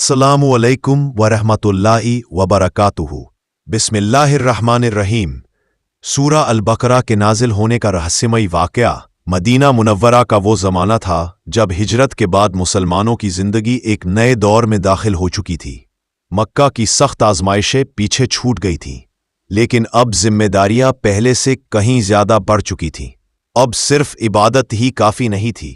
अस्सलामु अलैकुम वरहमतुल्लाहि वबरकातुहू। बिस्मिल्लाहिर्रहमानिर्रहीम। सूरा अल-बकरा के नाजिल होने का रहस्यमयी वाक़या। मदीना मुनव्वरा का वो ज़माना था जब हिजरत के बाद मुसलमानों की ज़िंदगी एक नए दौर में दाखिल हो चुकी थी। मक्का की सख्त आजमाइशें पीछे छूट गई थीं, लेकिन अब जिम्मेदारियां पहले से कहीं ज़्यादा बढ़ चुकी थीं। अब सिर्फ इबादत ही काफ़ी नहीं थी,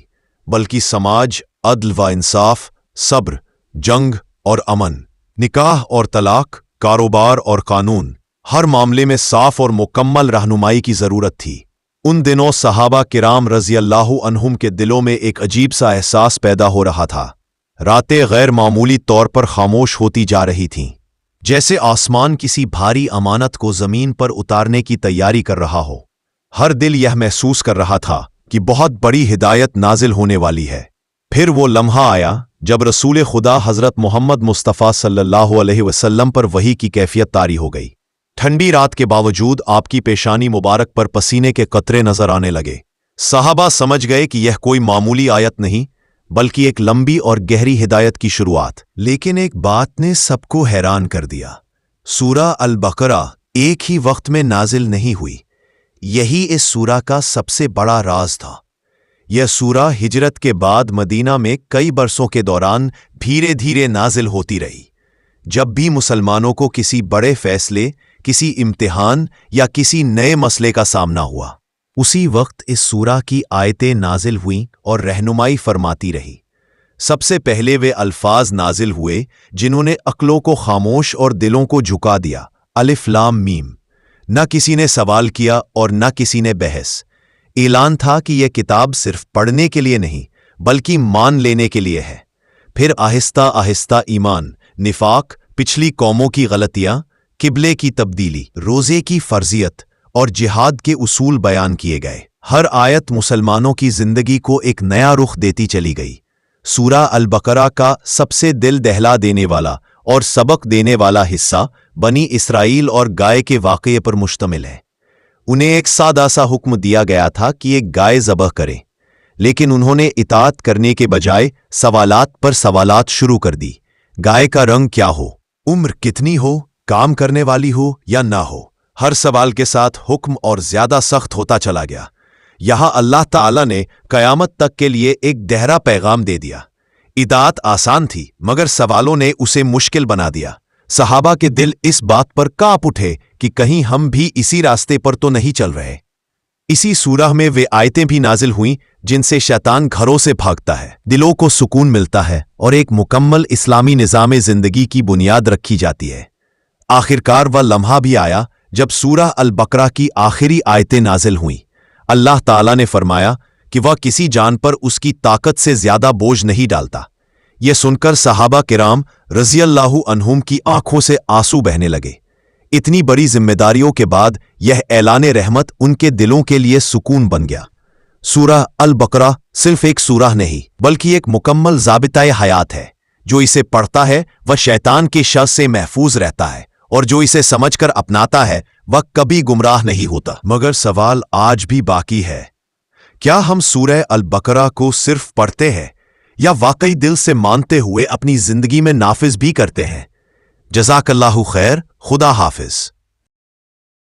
बल्कि समाज, अदल व इंसाफ, सब्र, जंग और अमन, निकाह और तलाक, कारोबार और कानून, हर मामले में साफ और मुकम्मल रहनुमाई की ज़रूरत थी। उन दिनों सहाबा किराम रज़ियल्लाहु अन्हुम के दिलों में एक अजीब सा एहसास पैदा हो रहा था। रातें गैर मामूली तौर पर खामोश होती जा रही थीं, जैसे आसमान किसी भारी अमानत को ज़मीन पर उतारने की तैयारी कर रहा हो। हर दिल यह महसूस कर रहा था कि बहुत बड़ी हिदायत नाजिल होने वाली है। फिर वो लम्हा आया जब रसूल खुदा हज़रत मोहम्मद मुस्तफ़ा सल्लल्लाहु अलैहि वसल्लम पर वही की कैफियत तारी हो गई। ठंडी रात के बावजूद आपकी पेशानी मुबारक पर पसीने के कतरे नजर आने लगे। सहाबा समझ गए कि यह कोई मामूली आयत नहीं, बल्कि एक लंबी और गहरी हिदायत की शुरुआत। लेकिन एक बात ने सबको हैरान कर दिया। सूरा अल-बकरा एक ही वक्त में नाजिल नहीं हुई। यही इस सूरा का सबसे बड़ा राज था। यह सूरा हिजरत के बाद मदीना में कई बरसों के दौरान धीरे धीरे नाजिल होती रही। जब भी मुसलमानों को किसी बड़े फैसले, किसी इम्तिहान या किसी नए मसले का सामना हुआ, उसी वक्त इस सूरा की आयतें नाजिल हुईं और रहनुमाई फरमाती रही। सबसे पहले वे अल्फाज नाजिल हुए जिन्होंने अक्लों को खामोश और दिलों को झुका दिया। अलिफ लाम मीम। न किसी ने सवाल किया और न किसी ने बहस। ऐलान था कि यह किताब सिर्फ पढ़ने के लिए नहीं, बल्कि मान लेने के लिए है। फिर आहिस्ता आहिस्ता ईमान, निफाक, पिछली कौमों की गलतियां, किबले की तब्दीली, रोजे की फर्जियत और जिहाद के उसूल बयान किए गए। हर आयत मुसलमानों की जिंदगी को एक नया रुख देती चली गई। सूरा अल-बकरा का सबसे दिल दहला देने वाला और सबक देने वाला हिस्सा बनी इसराइल और गाय के वाक़ये पर मुश्तमिल है। उन्हें एक सादा सा हुक्म दिया गया था कि एक गाय ज़बह करें, लेकिन उन्होंने इताअत करने के बजाय सवालात पर सवालात शुरू कर दी। गाय का रंग क्या हो, उम्र कितनी हो, काम करने वाली हो या ना हो, हर सवाल के साथ हुक्म और ज्यादा सख्त होता चला गया। यहां अल्लाह ताला ने कयामत तक के लिए एक गहरा पैगाम दे दिया। इताअत आसान थी, मगर सवालों ने उसे मुश्किल बना दिया। सहाबा के दिल इस बात पर कांप उठे कि कहीं हम भी इसी रास्ते पर तो नहीं चल रहे। इसी सूरह में वे आयतें भी नाजिल हुईं जिनसे शैतान घरों से भागता है, दिलों को सुकून मिलता है और एक मुकम्मल इस्लामी निज़ाम ज़िंदगी की बुनियाद रखी जाती है। आखिरकार वह लम्हा भी आया जब सूरह अल-बकरा की आखिरी आयतें नाजिल हुईं। अल्लाह ताला ने फरमाया कि वह किसी जान पर उसकी ताकत से ज्यादा बोझ नहीं डालता। यह सुनकर सहाबा किराम रज़ियल्लाहु अन्हुम की आंखों से आंसू बहने लगे। इतनी बड़ी जिम्मेदारियों के बाद यह ऐलान रहमत उनके दिलों के लिए सुकून बन गया। सूरह अल-बकरा सिर्फ एक सूरह नहीं, बल्कि एक मुकम्मल ज़ाबिता हयात है। जो इसे पढ़ता है वह शैतान के शर से महफूज रहता है, और जो इसे समझकर अपनाता है वह कभी गुमराह नहीं होता। मगर सवाल आज भी बाकी है, क्या हम सूरह अल-बकरा को सिर्फ पढ़ते हैं या वाकई दिल से मानते हुए अपनी जिंदगी में नाफिज भी करते हैं? जज़ाकल्लाहु खैर। खुदा हाफिज।